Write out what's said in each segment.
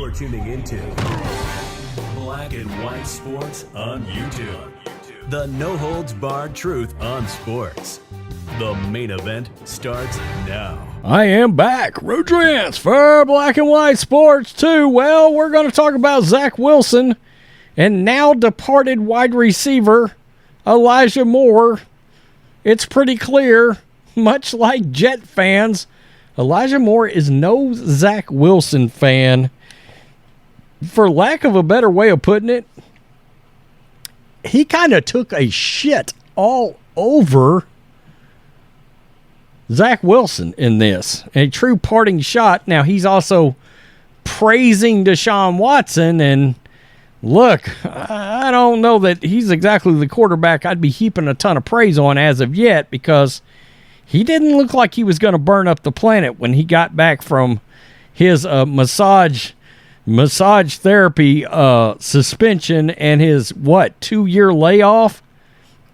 You're tuning into Black and White Sports on YouTube. The no-holds-barred truth on sports. The main event starts now. I am back. Rodrance for Black and White Sports 2. Well, we're going to talk about Zach Wilson and now departed wide receiver Elijah Moore. It's pretty clear, much like Jet fans, Elijah Moore is no Zach Wilson fan. For lack of a better way of putting it, he kind of took a shit all over Zach Wilson in this. A true parting shot. Now, he's also praising Deshaun Watson, and look, I don't know that he's exactly the quarterback I'd be heaping a ton of praise on as of yet, because he didn't look like he was going to burn up the planet when he got back from his massage therapy suspension and his, 2-year layoff.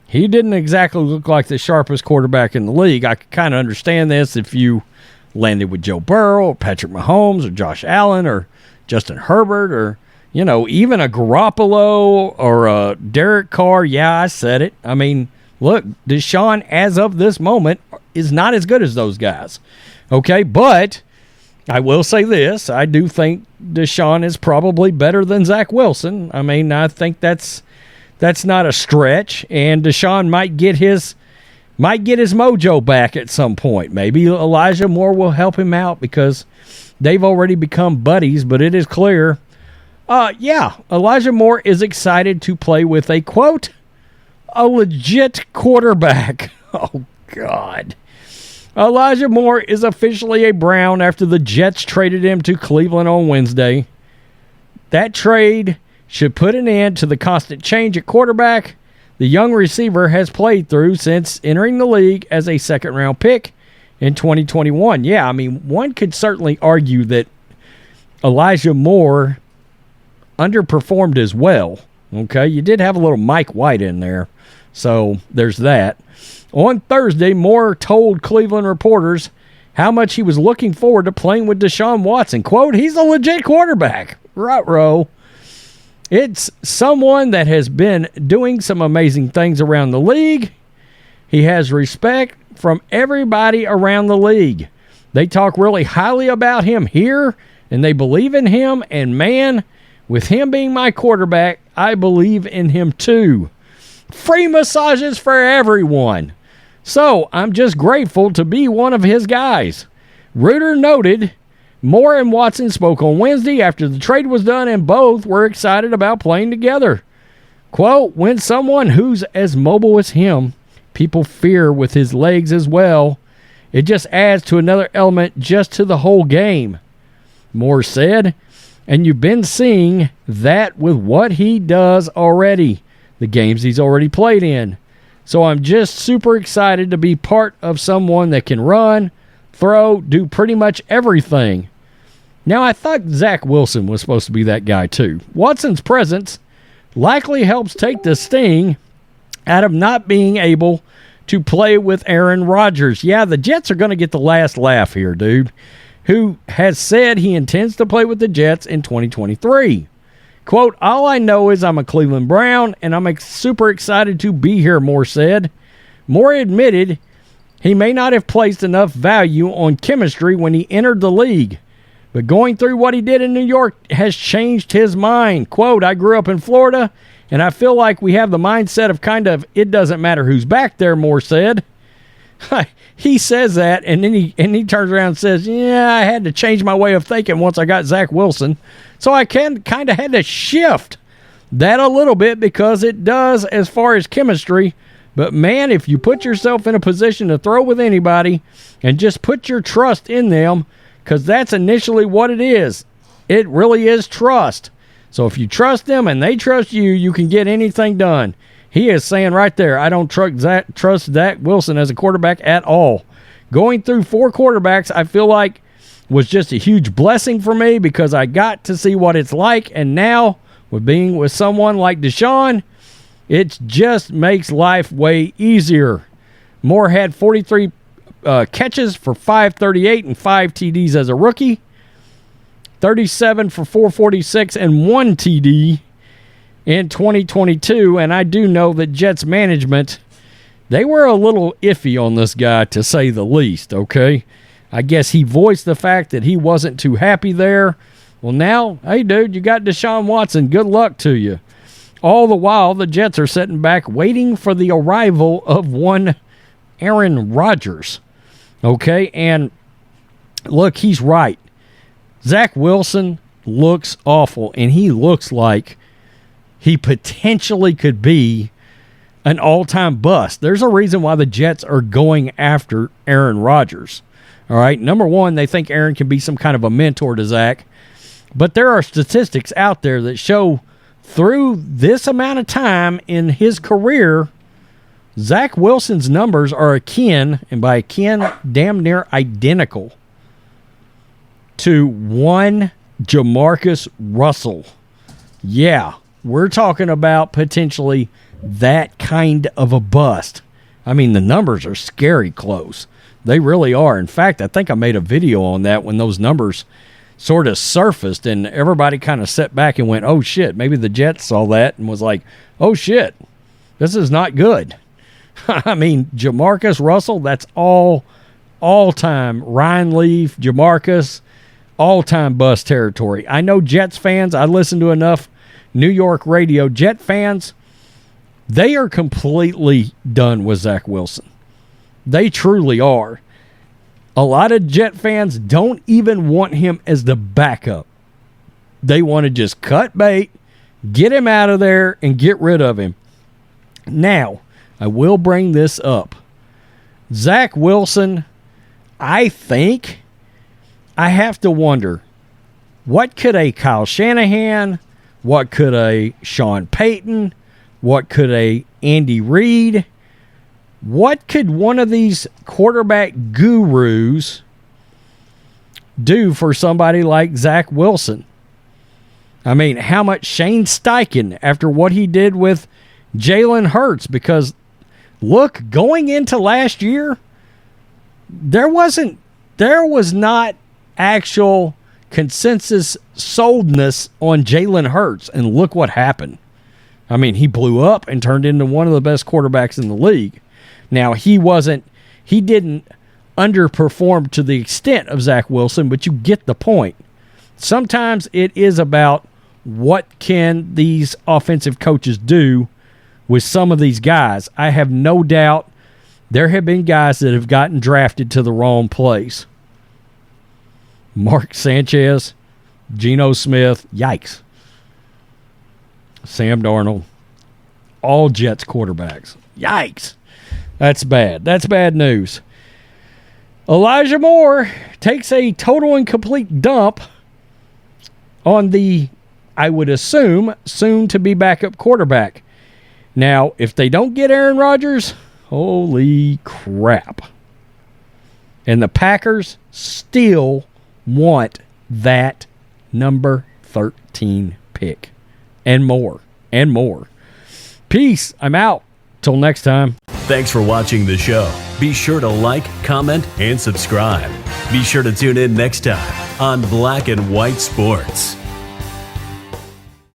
He didn't exactly look like the sharpest quarterback in the league. I could kind of understand this if you landed with Joe Burrow or Patrick Mahomes or Josh Allen or Justin Herbert or, even a Garoppolo or a Derek Carr. Yeah, I said it. I mean, look, Deshaun, as of this moment, is not as good as those guys. Okay, but I will say this. I do think Deshaun is probably better than Zach Wilson. I mean, I think that's not a stretch, and Deshaun might get his mojo back at some point. Maybe Elijah Moore will help him out because they've already become buddies, but it is clear. Elijah Moore is excited to play with a, quote, a legit quarterback. Oh, God. Elijah Moore is officially a Brown after the Jets traded him to Cleveland on Wednesday. That trade should put an end to the constant change at quarterback the young receiver has played through since entering the league as a second-round pick in 2021. Yeah, I mean, one could certainly argue that Elijah Moore underperformed as well. Okay, you did have a little Mike White in there, so there's that. On Thursday, Moore told Cleveland reporters how much he was looking forward to playing with Deshaun Watson. Quote, he's a legit quarterback. Ruh-roh. It's someone that has been doing some amazing things around the league. He has respect from everybody around the league. They talk really highly about him here, and they believe in him. And, man, with him being my quarterback, I believe in him too. Free massages for everyone. So I'm just grateful to be one of his guys. Reuter noted Moore and Watson spoke on Wednesday after the trade was done, and both were excited about playing together. Quote, when someone who's as mobile as him, people fear with his legs as well, it just adds to another element just to the whole game, Moore said. And you've been seeing that with what he does already, the games he's already played in. So I'm just super excited to be part of someone that can run, throw, do pretty much everything. Now, I thought Zach Wilson was supposed to be that guy too. Watson's presence likely helps take the sting out of not being able to play with Aaron Rodgers. Yeah, the Jets are going to get the last laugh here, dude, who has said he intends to play with the Jets in 2023. Quote, all I know is I'm a Cleveland Brown, and I'm super excited to be here, Moore said. Moore admitted he may not have placed enough value on chemistry when he entered the league, but going through what he did in New York has changed his mind. Quote, I grew up in Florida, and I feel like we have the mindset of kind of it doesn't matter who's back there, Moore said. He says that, and then he turns around and says, yeah, I had to change my way of thinking once I got Zach Wilson. So I kind of had to shift that a little bit because it does as far as chemistry. But, man, if you put yourself in a position to throw with anybody and just put your trust in them, because that's initially what it is. It really is trust. So if you trust them and they trust you, you can get anything done. He is saying right there, I don't trust Zach Wilson as a quarterback at all. Going through 4 quarterbacks, I feel like was just a huge blessing for me because I got to see what it's like. And now, with being with someone like Deshaun, it just makes life way easier. Moore had 43 catches for 538 and 5 TDs as a rookie. 37 for 446 and 1 TD in 2022. And I do know that Jets management, they were a little iffy on this guy, to say the least, okay? I guess he voiced the fact that he wasn't too happy there. Well, now, hey, dude, you got Deshaun Watson. Good luck to you. All the while, the Jets are sitting back waiting for the arrival of one Aaron Rodgers. Okay, and look, he's right. Zach Wilson looks awful, and he looks like he potentially could be an all-time bust. There's a reason why the Jets are going after Aaron Rodgers. All right, number one, they think Aaron can be some kind of a mentor to Zach, but there are statistics out there that show through this amount of time in his career, Zach Wilson's numbers are akin, and by akin, damn near identical to one Jamarcus Russell. Yeah, we're talking about potentially that kind of a bust. I mean, the numbers are scary close. They really are. In fact, I think I made a video on that when those numbers sort of surfaced, and everybody kind of sat back and went, oh, shit. Maybe the Jets saw that and was like, oh, shit, this is not good. I mean, Jamarcus Russell, that's all-time. Ryan Leaf, Jamarcus, all-time bust territory. I know Jets fans, I listen to enough New York radio. Jet fans, they are completely done with Zach Wilson. They truly are. A lot of Jet fans don't even want him as the backup. They want to just cut bait, get him out of there, and get rid of him. Now, I will bring this up. Zach Wilson, I think I have to wonder, what could a Kyle Shanahan, what could a Sean Payton, what could a Andy Reid, what could one of these quarterback gurus do for somebody like Zach Wilson? I mean, how much Shane Steichen after what he did with Jalen Hurts? Because, look, going into last year, there was not actual consensus soldness on Jalen Hurts, and look what happened. I mean, he blew up and turned into one of the best quarterbacks in the league. Now, he didn't underperform to the extent of Zach Wilson, but you get the point. Sometimes it is about what can these offensive coaches do with some of these guys. I have no doubt there have been guys that have gotten drafted to the wrong place. Mark Sanchez, Geno Smith, yikes. Sam Darnold, all Jets quarterbacks. Yikes. That's bad. That's bad news. Elijah Moore takes a total and complete dump on the, I would assume, soon-to-be backup quarterback. Now, if they don't get Aaron Rodgers, holy crap. And the Packers still want that number 13 pick. And more. And more. Peace. I'm out. Till next time. Thanks for watching the show. Be sure to like, comment, and subscribe. Be sure to tune in next time on Black and White Sports.